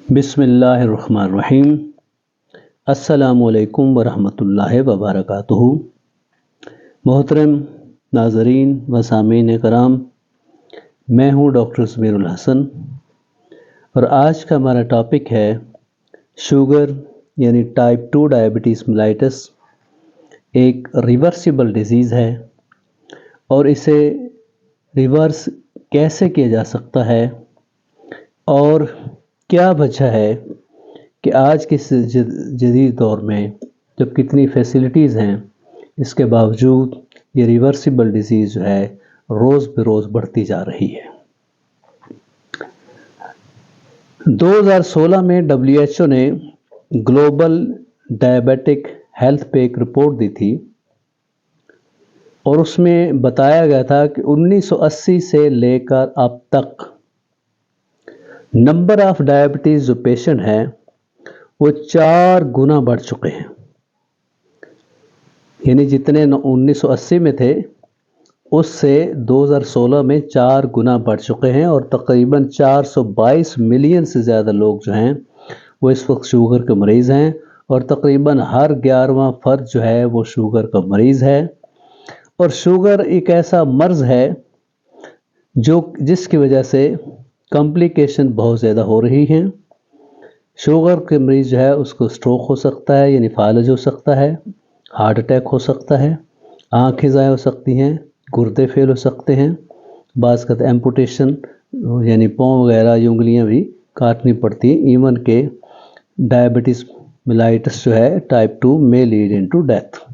بسم اللہ الرحمن الرحیم۔ السلام علیکم ورحمۃ اللہ وبرکاتہ۔ محترم ناظرین و سامعین کرام، میں ہوں ڈاکٹر سمیر الحسن اور آج کا ہمارا ٹاپک ہے شوگر یعنی ٹائپ 2 ڈائبٹیز میلائٹس۔ ایک ریورسیبل ڈیزیز ہے اور اسے ریورس کیسے کیا جا سکتا ہے اور کیا وجہ ہے کہ آج کے جدید دور میں جب کتنی فیسلٹیز ہیں اس کے باوجود یہ ریورسیبل ڈیزیز جو ہے روز بہ روز بڑھتی جا رہی ہے۔ 2016 میں WHO نے گلوبل ڈائبیٹک ہیلتھ پہ ایک رپورٹ دی تھی اور اس میں بتایا گیا تھا کہ 1980 سے لے کر اب تک نمبر آف ڈائبٹیز جو پیشنٹ ہیں وہ 4 گنا بڑھ چکے ہیں، یعنی جتنے 1980 میں تھے اس سے 2016 میں 4 گنا بڑھ چکے ہیں اور تقریباً 422 ملین سے زیادہ لوگ جو ہیں وہ اس وقت شوگر کے مریض ہیں اور تقریباً ہر 11واں فرد جو ہے وہ شوگر کا مریض ہے۔ اور شوگر ایک ایسا مرض ہے جس کی وجہ سے کمپلیکیشن بہت زیادہ ہو رہی ہیں۔ شوگر کے مریض جو ہے اس کو سٹروک ہو سکتا ہے یعنی فالج ہو سکتا ہے، ہارٹ اٹیک ہو سکتا ہے، آنکھیں ضائع ہو سکتی ہیں، گردے فیل ہو سکتے ہیں، بعض کا ایمپوٹیشن یعنی پاؤں وغیرہ یا انگلیاں بھی کاٹنی پڑتی ہیں۔ ایون کہ ڈائبٹیز میلائٹس جو ہے ٹائپ 2 میں لیڈ انٹو ڈیتھ۔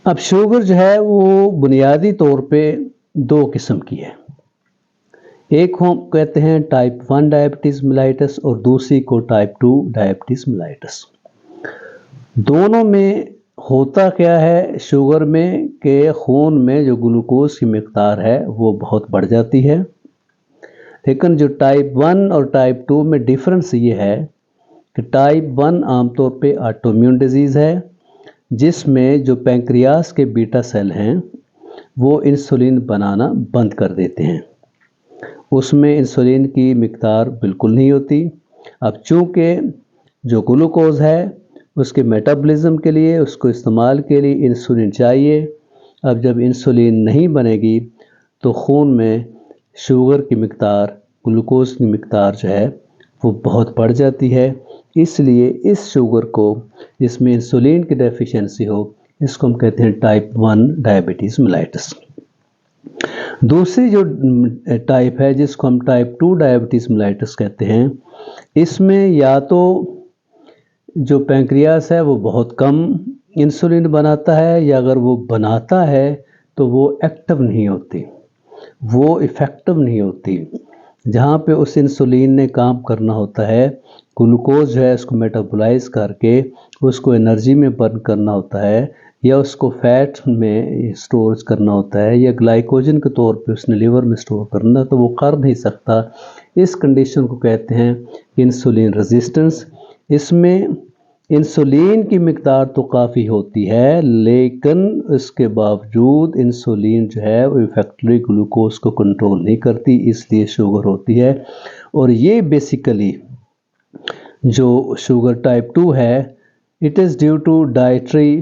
اب شوگر جو ہے وہ بنیادی طور پہ 2 قسم کی ہے، ایک ہم کہتے ہیں ٹائپ 1 ڈائبٹیز میلائٹس اور دوسری کو ٹائپ 2 ڈائبٹیز میلائٹس۔ دونوں میں ہوتا کیا ہے شوگر میں کہ خون میں جو گلوکوز کی مقدار ہے وہ بہت بڑھ جاتی ہے، لیکن جو ٹائپ 1 اور ٹائپ 2 میں ڈیفرنس یہ ہے کہ ٹائپ 1 عام طور پہ آٹو امیون ڈیزیز ہے جس میں جو پینکریاس کے بیٹا سیل ہیں وہ انسولین بنانا بند کر دیتے ہیں، اس میں انسولین کی مقدار بالکل نہیں ہوتی۔ اب چونکہ جو گلوکوز ہے اس کے میٹابولزم کے لیے اس کو استعمال کے لیے انسولین چاہیے، اب جب انسولین نہیں بنے گی تو خون میں شوگر کی مقدار، گلوکوز کی مقدار جو ہے وہ بہت بڑھ جاتی ہے۔ اس لیے اس شوگر کو جس میں انسولین کی ڈیفیشنسی ہو اس کو ہم کہتے ہیں ٹائپ 1 ڈائبٹیز میلائٹس۔ دوسری جو ٹائپ ہے جس کو ہم ٹائپ 2 ڈائبٹیز میلائٹس کہتے ہیں، اس میں یا تو جو پینکریاس ہے وہ بہت کم انسولین بناتا ہے یا اگر وہ بناتا ہے تو وہ ایکٹیو نہیں ہوتی، وہ افیکٹو نہیں ہوتی۔ جہاں پہ اس انسولین نے کام کرنا ہوتا ہے، گلوکوز جو ہے اس کو میٹابولائز کر کے اس کو انرجی میں برن کرنا ہوتا ہے یا اس کو فیٹ میں سٹور کرنا ہوتا ہے یا گلائکوجن کے طور پہ اس نے لیور میں سٹور کرنا تو وہ کر نہیں سکتا۔ اس کنڈیشن کو کہتے ہیں انسولین ریزسٹنس۔ اس میں انسولین کی مقدار تو کافی ہوتی ہے لیکن اس کے باوجود انسولین جو ہے وہ ایفیکٹلی گلوکوز کو کنٹرول نہیں کرتی، اس لیے شوگر ہوتی ہے۔ اور یہ بیسیکلی جو شوگر ٹائپ 2 ہے it is due to dietary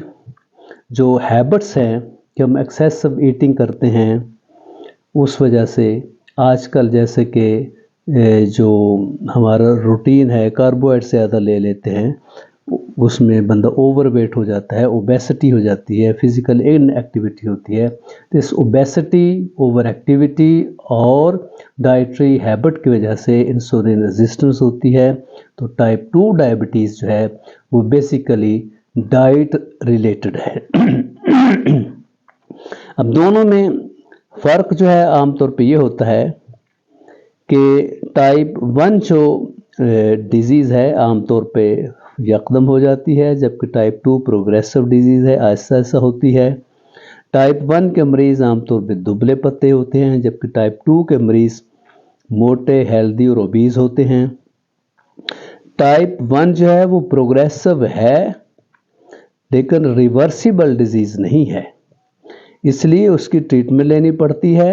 جو ہیبٹس ہیں کہ ہم ایکسیسو ایٹنگ کرتے ہیں، اس وجہ سے آج کل جیسے کہ جو ہمارا روٹین ہے کاربوہائیڈریٹ زیادہ لے لیتے ہیں اس میں بندہ اوور ویٹ ہو جاتا ہے، اوبیسٹی ہو جاتی ہے، فزیکل ان ایکٹیویٹی ہوتی ہے۔ تو اس اوبیسٹی، اوور ایکٹیویٹی اور ڈائٹری ہیبٹ کی وجہ سے انسولین ریزسٹنس ہوتی ہے۔ تو ٹائپ 2 ڈائبٹیز جو ہے وہ بیسیکلی ڈائٹ ریلیٹڈ ہے۔ اب دونوں میں فرق جو ہے عام طور پہ یہ ہوتا ہے کہ ٹائپ 1 جو ڈیزیز ہے عام طور پہ یکدم ہو جاتی ہے جبکہ ٹائپ 2 پروگریسو ڈیزیز ہے، آہستہ آہستہ ہوتی ہے۔ ٹائپ 1 کے مریض عام طور پہ دبلے پتلے ہوتے ہیں جبکہ ٹائپ 2 کے مریض موٹے، ہیلدی اور اوبیز ہوتے ہیں۔ ٹائپ 1 جو ہے وہ پروگریسو ہے لیکن ریورسیبل ڈیزیز نہیں ہے، اس لیے اس کی ٹریٹمنٹ لینی پڑتی ہے۔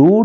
2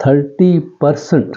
30%,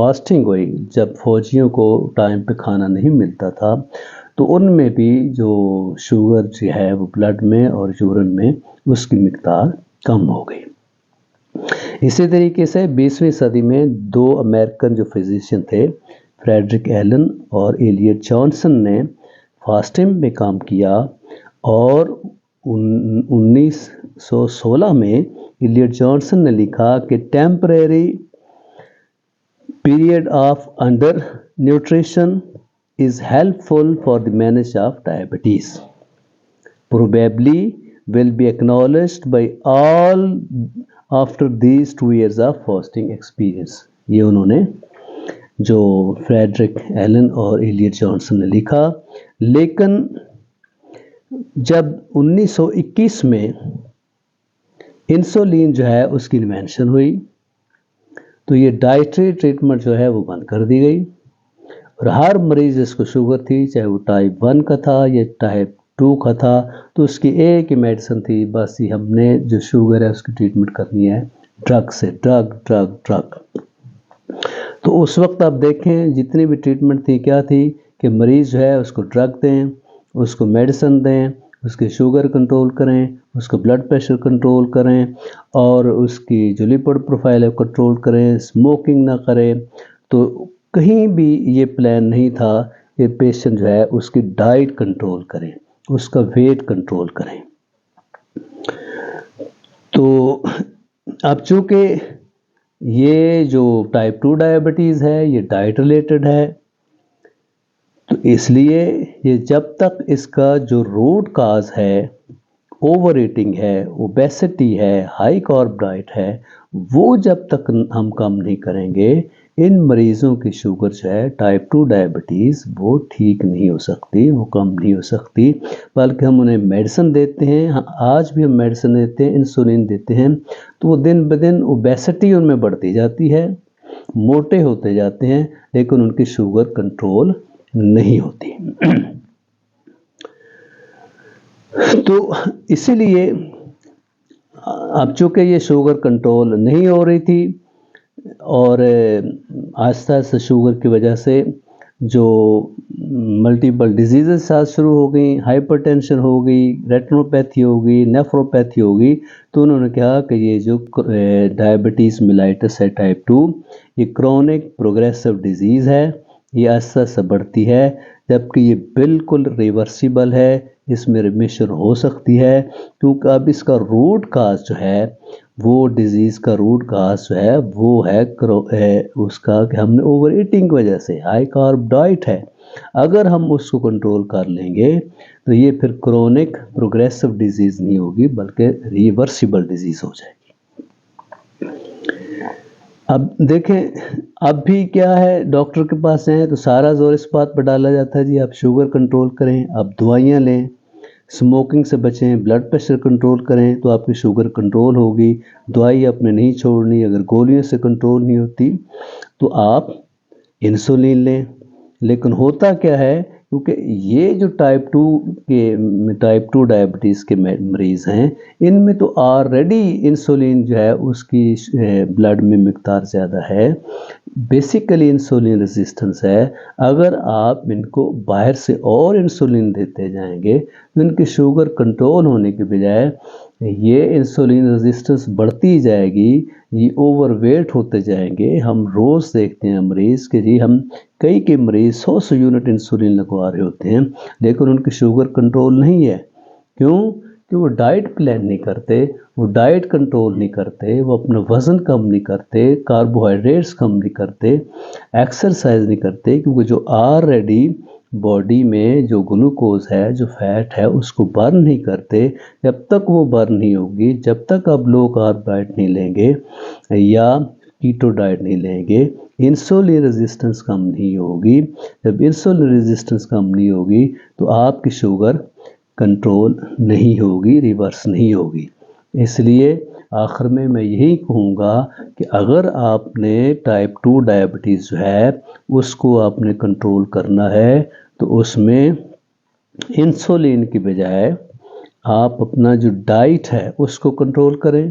فاسٹنگ ہوئی، جب فوجیوں کو ٹائم پہ کھانا نہیں ملتا تھا تو ان میں بھی جو شوگر جو ہے وہ بلڈ میں اور یورین میں اس کی مقدار کم ہو گئی۔ اسی طریقے سے 20ویں صدی میں 2 امریکن جو فزیشین تھے، فریڈرک ایلن اور ایلیٹ جانسن نے فاسٹنگ میں کام کیا، اور 1916 میں ایلیٹ جانسن نے لکھا کہ temporary period of under nutrition is helpful for the management of diabetes. Probably will be acknowledged by all after these 2 years of fasting experience. یہ انہوں نے جو فریڈرک ایلن اور ایلیٹ جانسن نے لکھا، لیکن جب 1921 میں انسولین جو ہے اس کی انوینشن ہوئی تو یہ ڈائٹری ٹریٹمنٹ جو ہے وہ بند کر دی گئی، اور ہر مریض جس کو شوگر تھی، چاہے وہ ٹائپ 1 کا تھا یا ٹائپ 2 کا تھا، تو اس کی ایک ہی میڈیسن تھی، بس یہ ہم نے جو شوگر ہے اس کی ٹریٹمنٹ کرنی ہے ڈرگ سے، ڈرگ۔ تو اس وقت آپ دیکھیں جتنی بھی ٹریٹمنٹ تھی کیا تھی کہ مریض جو ہے اس کو ڈرگ دیں، اس کو میڈیسن دیں، اس کی شوگر کنٹرول کریں، اس کو بلڈ پریشر کنٹرول کریں، اور اس کی جو لپڈ پروفائل ہے کنٹرول کریں، اسموکنگ نہ کریں۔ تو کہیں بھی یہ پلان نہیں تھا کہ پیشنٹ جو ہے اس کی ڈائٹ کنٹرول کریں، اس کا ویٹ کنٹرول کریں۔ تو اب چونکہ یہ جو ٹائپ 2 ڈائبٹیز ہے یہ ڈائٹ ریلیٹڈ ہے، تو اس لیے یہ جب تک اس کا جو روٹ کاز ہے اوور ایٹنگ ہے، اوبیسٹی ہے، ہائی کارب ڈائٹ ہے، وہ جب تک ہم کم نہیں کریں گے، ان مریضوں کی شوگر جو ہے ٹائپ 2 ڈائبٹیز وہ ٹھیک نہیں ہو سکتی، وہ کم نہیں ہو سکتی، بلکہ ہم انہیں میڈیسن دیتے ہیں، آج بھی ہم میڈیسن دیتے ہیں، انسولین دیتے ہیں، تو وہ دن بدن اوبیسٹی ان میں بڑھتی جاتی ہے، موٹے ہوتے جاتے ہیں، لیکن ان کی شوگر کنٹرول نہیں ہوتی۔ تو اسی لیے اب چونکہ یہ شوگر کنٹرول نہیں ہو رہی تھی، اور آہستہ آہستہ شوگر کی وجہ سے جو ملٹیپل ڈیزیزز ساتھ شروع ہو گئیں، ہائپر ٹینشن ہو گئی، ریٹنوپیتھی ہو گئی، نیفروپیتھی ہو گئی، تو انہوں نے کہا کہ یہ جو ڈائبٹیز میلائٹس ہے ٹائپ 2، یہ کرونک پروگریسو ڈیزیز ہے، یہ آہستہ آہستہ بڑھتی ہے، جبکہ یہ بالکل ریورسیبل ہے، اس میں ریمیشن ہو سکتی ہے، کیونکہ اب اس کا روٹ کاز جو ہے وہ ڈیزیز کا روٹ کاز جو ہے وہ ہے اس کا کہ ہم نے اوور ایٹنگ کی وجہ سے، ہائی کارب ڈائٹ ہے، اگر ہم اس کو کنٹرول کر لیں گے تو یہ پھر کرونک پروگریسو ڈیزیز نہیں ہوگی بلکہ ریورسیبل ڈیزیز ہو جائے گی۔ اب دیکھیں اب بھی کیا ہے، ڈاکٹر کے پاس ہیں تو سارا زور اس بات پر ڈالا جاتا ہے جی آپ شوگر کنٹرول کریں، آپ دوائیاں لیں، اسموکنگ سے بچیں، بلڈ پریشر کنٹرول کریں تو آپ کی شوگر کنٹرول ہوگی، دوائی آپ نے نہیں چھوڑنی، اگر گولیوں سے کنٹرول نہیں ہوتی تو آپ انسولین لیں۔ لیکن ہوتا کیا ہے، کیونکہ یہ جو ٹائپ 2 ڈائبٹیز کے مریض ہیں، ان میں تو آلریڈی انسولین جو ہے اس کی بلڈ میں مقدار زیادہ ہے، بیسیکلی انسولین ریزسٹنس ہے، اگر آپ ان کو باہر سے اور انسولین دیتے جائیں گے تو ان کی شوگر کنٹرول ہونے کے بجائے یہ انسولین ریزسٹنس بڑھتی جائے گی، یہ اوور ویٹ ہوتے جائیں گے۔ ہم روز دیکھتے ہیں مریض کہ جی ہم کئی مریض 100 یونٹ انسولین لگوا رہے ہوتے ہیں، لیکن ان کی شوگر کنٹرول نہیں ہے۔ کیوں؟ کہ وہ ڈائٹ پلان نہیں کرتے، وہ ڈائٹ کنٹرول نہیں کرتے، وہ اپنا وزن کم نہیں کرتے، کاربوہائیڈریٹس کم نہیں کرتے، ایکسرسائز نہیں کرتے، کیونکہ جو آلریڈی باڈی میں جو گلوکوز ہے، جو فیٹ ہے، اس کو برن نہیں کرتے۔ جب تک وہ برن نہیں ہوگی، جب تک آپ لو کارب ڈائٹ نہیں لیں گے یا کیٹو ڈائٹ نہیں لیں گے، انسولین ریزسٹنس کم نہیں ہوگی۔ جب انسولین ریزسٹنس کم نہیں ہوگی تو آپ کی شوگر کنٹرول نہیں ہوگی، ریورس نہیں ہوگی۔ اس لیے آخر میں یہی کہوں گا کہ اگر آپ نے ٹائپ 2 ڈائبٹیز جو ہے اس کو آپ نے کنٹرول کرنا ہے تو اس میں انسولین کی بجائے آپ اپنا جو ڈائٹ ہے اس کو کنٹرول کریں،